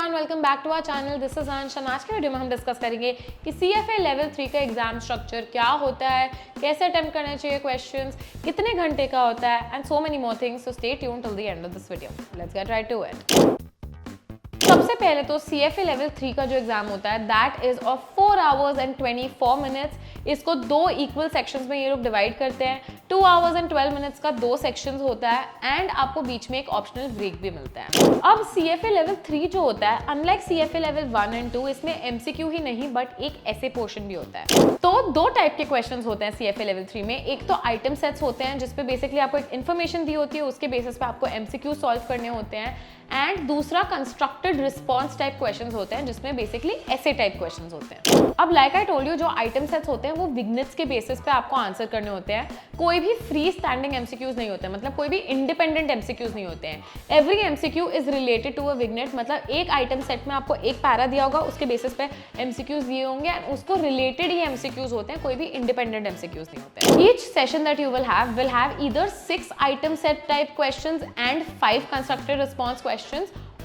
Everyone, welcome back to our channel. This is Ansh. आज के video में हम डिस्कस करेंगे कि CFA लेवल 3 का एग्जाम स्ट्रक्चर क्या होता है, कैसे अटेम्प्ट करना चाहिए क्वेश्चंस, कितने घंटे का होता है and so many more things. So stay tuned till the end of this video. Let's get right to it. सबसे पहले तो CFA लेवल 3 का जो एग्जाम होता है that is of 4 hours and 24 minutes। इसको दो इक्वल सेक्शंस में ये लोग डिवाइड करते हैं। 2 hours and 12 minutes का दो सेक्शंस होता है एंड आपको बीच में एक ऑप्शनल ब्रेक भी मिलता है। अब CFA लेवल 3 जो होता है, अनलाइक CFA लेवल 1 and 2, इसमें MCQ ही नहीं बट एक ऐसे पोर्शन भी होता है। तो दो टाइप के क्वेश्चंस होते हैं CFA लेवल 3 में। एक तो आइटम सेट्स होते हैं जिसपे बेसिकली आपको एक इन्फॉर्मेशन दी होती है, उसके बेसिस पे आपको MCQ सॉल्व करने होते हैं। एंड दूसरा कंस्ट्रक्टेड रिस्पॉन्स टाइप क्वेश्चंस होते हैं जिसमें बेसिकली ऐसे टाइप क्वेश्चंस होते हैं। अब लाइक आई टोल्ड यू, जो आइटम सेट्स होते हैं वो विग्नेट्स के बेसिस पे आपको आंसर करने होते हैं। कोई भी फ्री स्टैंडिंग MCQs नहीं होते हैं, मतलब कोई भी इंडिपेंडेंट MCQs नहीं होते हैं। Every MCQ is related to a vignette, मतलब एक आइटम सेट में आपको एक पैरा दिया होगा, उसके बेसिस पे MCQs दिए होंगे एंड उसको रिलेटेड ही MCQs होते हैं, कोई भी इंडिपेंडेंट MCQs नहीं होते हैं। Each session that you will have either 6 item set type questions and 5 constructed response questions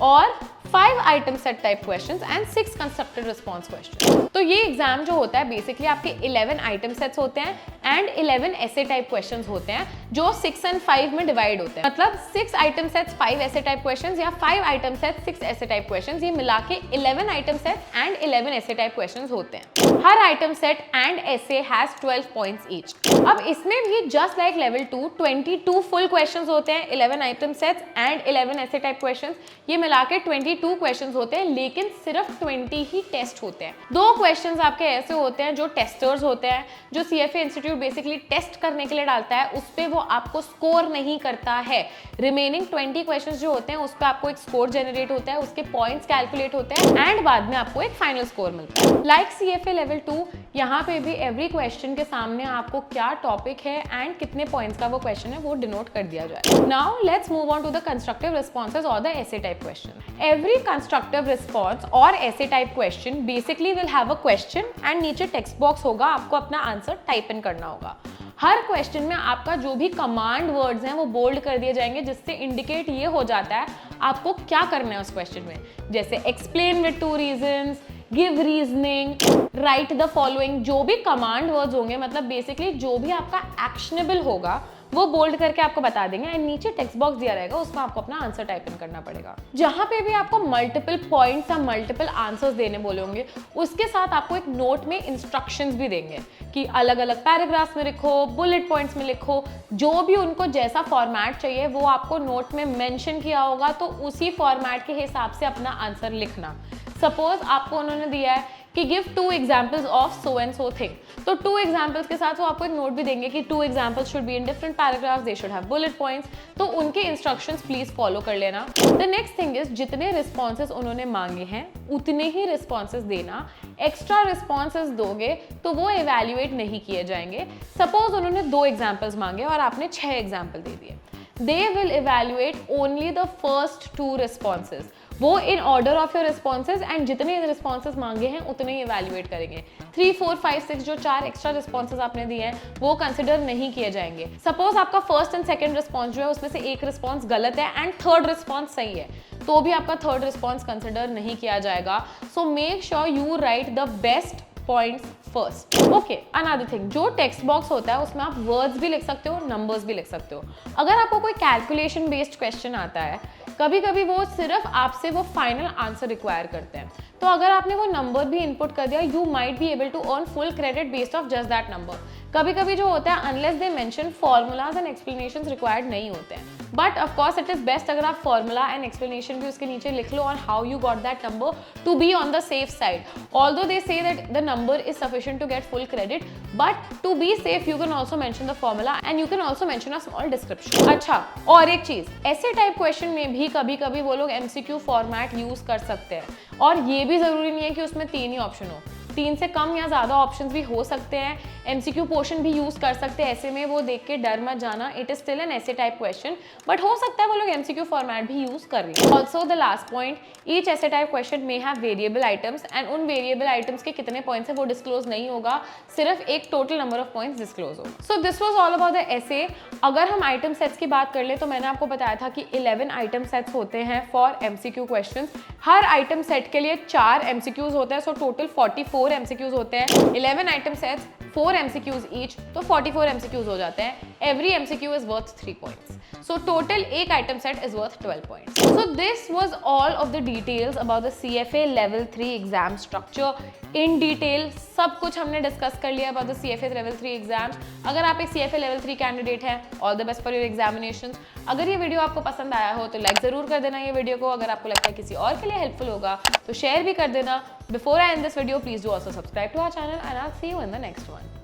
और 5 item set type questions and 6 constructed response questions. तो ये एग्जाम जो होता है बेसिकली आपके 11 आइटम सेट्स होते हैं एंड 11 ऐसे टाइप क्वेश्चंस होते हैं जो 6 and 5 में डिवाइड होते हैं। मतलब 6 आइटम सेट्स 5 ऐसे टाइप क्वेश्चंस या 5 आइटम सेट्स 6 ऐसे टाइप क्वेश्चंस, ये मिला के 11 आइटम सेट्स एंड 11 ऐसे टाइप क्वेश्चंस होते हैं। हर आइटम सेट एंड ऐसे हैज 12 पॉइंट्स ईच। अब इसमें भी just like level 2 22 full questions होते हैं, 11 आइटम सेट्स एंड 11 ऐसे टाइप क्वेश्चंस, ये मिला के 22 क्वेश्चंस होते हैं, लेकिन सिर्फ 20 ही टेस्ट होते हैं। 2 क्वेश्चंस आपके ऐसे होते हैं जो टेस्टर्स होते हैं, जो CFA इंस्टीट्यूट बेसिकली टेस्ट करने के लिए डालता है, उस पे वो आपको स्कोर नहीं करता है। रिमेनिंग 20 क्वेश्चंस जो होते हैं उस पे आपको एक स्कोर जनरेट होता है, उसके पॉइंट्स कैलकुलेट होते हैं एंड बाद में आपको एक फाइनल स्कोर मिलता है। लाइक CFA लेवल 2, यहाँ पे भी एवरी क्वेश्चन के सामने आपको क्या टॉपिक है एंड कितने पॉइंट्स का वो क्वेश्चन है वो डिनोट कर दिया जाए। Now let's move on to the constructive responses और the essay type question. Every constructive response और essay type question basically will have a question and नीचे टेक्स्ट बॉक्स होगा, आपको अपना आंसर टाइप इन करना होगा। हर क्वेश्चन में आपका जो भी कमांड वर्ड्स हैं वो बोल्ड कर दिए जाएंगे, जिससे इंडिकेट ये हो जाता है आपको क्या करना है उस क्वेश्चन में। जैसे explain with 2 reasons, give reasoning, right the following, जो भी कमांड वर्ड्स होंगे, मतलब बेसिकली जो भी आपका एक्शनेबल होगा वो बोल्ड करके आपको बता देंगे एंड नीचे टेक्स्ट बॉक्स दिया रहेगा, उसमें आपको अपना आंसर टाइप इन करना पड़ेगा। जहां पे भी आपको मल्टीपल पॉइंट्स या मल्टीपल आंसर्स देने बोले होंगे, उसके साथ आपको एक नोट में इंस्ट्रक्शंस भी देंगे कि अलग अलग पैराग्राफ्स में लिखो, बुलेट पॉइंट्स में लिखो, जो भी उनको जैसा फॉर्मेट चाहिए वो आपको नोट में मेंशन किया होगा, तो उसी फॉर्मेट के हिसाब से अपना आंसर लिखना। सपोज आपको उन्होंने दिया है कि give 2 examples of so and so thing, तो 2 एग्जाम्पल्स के साथ वो आपको एक नोट भी देंगे कि 2 examples should be in different paragraphs, they should have bullet points, तो उनके इंस्ट्रक्शंस प्लीज फॉलो कर लेना। द नेक्स्ट थिंग इज, जितने रिस्पॉन्सेज उन्होंने मांगे हैं उतने ही रिस्पॉन्सेज देना। एक्स्ट्रा रिस्पॉन्सेज दोगे तो वो इवैल्यूएट नहीं किए जाएंगे। सपोज उन्होंने 2 एग्जाम्पल्स मांगे और आपने 6 एग्जाम्पल दे दिए, they will evaluate only the first 2 responses। वो in order of your responses and जितने रिस्पॉन्सेज मांगे हैं उतने ही इवैल्यूएट करेंगे। 3, 4, 5, 6 जो 4 एक्स्ट्रा रिस्पॉन्सेज आपने दिए हैं वो कंसिडर नहीं किए जाएंगे। सपोज आपका फर्स्ट एंड सेकंड रिस्पॉन्स जो है उसमें से एक रिस्पॉन्स गलत है एंड थर्ड रिस्पॉन्स सही है, तो भी आपका थर्ड रिस्पॉन्स कंसिडर नहीं किया जाएगा। So make sure you right the best points first. Okay, another thing, जो टेक्स्ट बॉक्स होता है उसमें आप वर्ड्स भी लिख सकते हो, नंबर्स भी लिख सकते हो। अगर आपको कोई कैलकुलेशन बेस्ड क्वेश्चन आता है, कभी कभी वो सिर्फ आपसे वो फाइनल आंसर रिक्वायर करते हैं, तो अगर आपने वो नंबर भी इनपुट कर दिया, you might be able to earn full credit based off just that number. कभी कभी जो होता है unless they mention formulas and explanations required नहीं होते हैं, but of course it is best अगर आप फॉर्मूला एंड एक्सप्लेनेशन भी उसके नीचे लिख लो on how you got that number to be on the safe side. Although they say that the number is sufficient to get full credit, but to be safe you can also mention the formula and you can also mention a small description. अच्छा, और एक चीज, ऐसे type question में भी कभी कभी वो लोग MCQ फॉर्मेट यूज कर सकते हैं, और ये भी जरूरी नहीं है कि उसमें 3 ही ऑप्शन हो। 3 से कम या ज़्यादा ऑप्शंस भी हो सकते हैं, MCQ पोर्शन भी यूज़ कर सकते हैं, ऐसे में वो देख के डर मत जाना, इट इज स्टिल एन ऐसे टाइप क्वेश्चन, बट हो सकता है वो लोग MCQ फॉर्मेट भी यूज़ कर लें। Also the last point, each essay type question may have variable items and उन वेरिएबल आइटम्स के कितने पॉइंट्स है वो डिस्क्लोज नहीं होगा, सिर्फ एक total number of points disclose होगा। So this was all about the essay. अगर हम आइटम सेट्स की बात कर ले तो मैंने आपको बताया था कि 11 आइटम सेट्स होते हैं for MCQ questions. Her item set के लिए 4 MCQs होते हैं, सो टोटल 44 MCQs होते हैं। 11 आइटम सेट्स, 4 MCQs ईच, तो 44 MCQs हो जाते हैं। Every MCQ is worth 3 points, so total एक item set is worth 12 points. So this was all of the details about the CFA level 3 exam structure in detail. सब कुछ हमने discuss कर लिया about the CFA level 3 exams. अगर आप एक CFA level 3 candidate हैं, all the best for your examinations. अगर ये वीडियो आपको पसंद आया हो तो लाइक ज़रूर कर देना ये वीडियो को। अगर आपको लगता है किसी और के लिए हेल्पफुल होगा तो शेयर भी कर देना। Before I end this video, please do also subscribe to our channel and I will see you in the next one.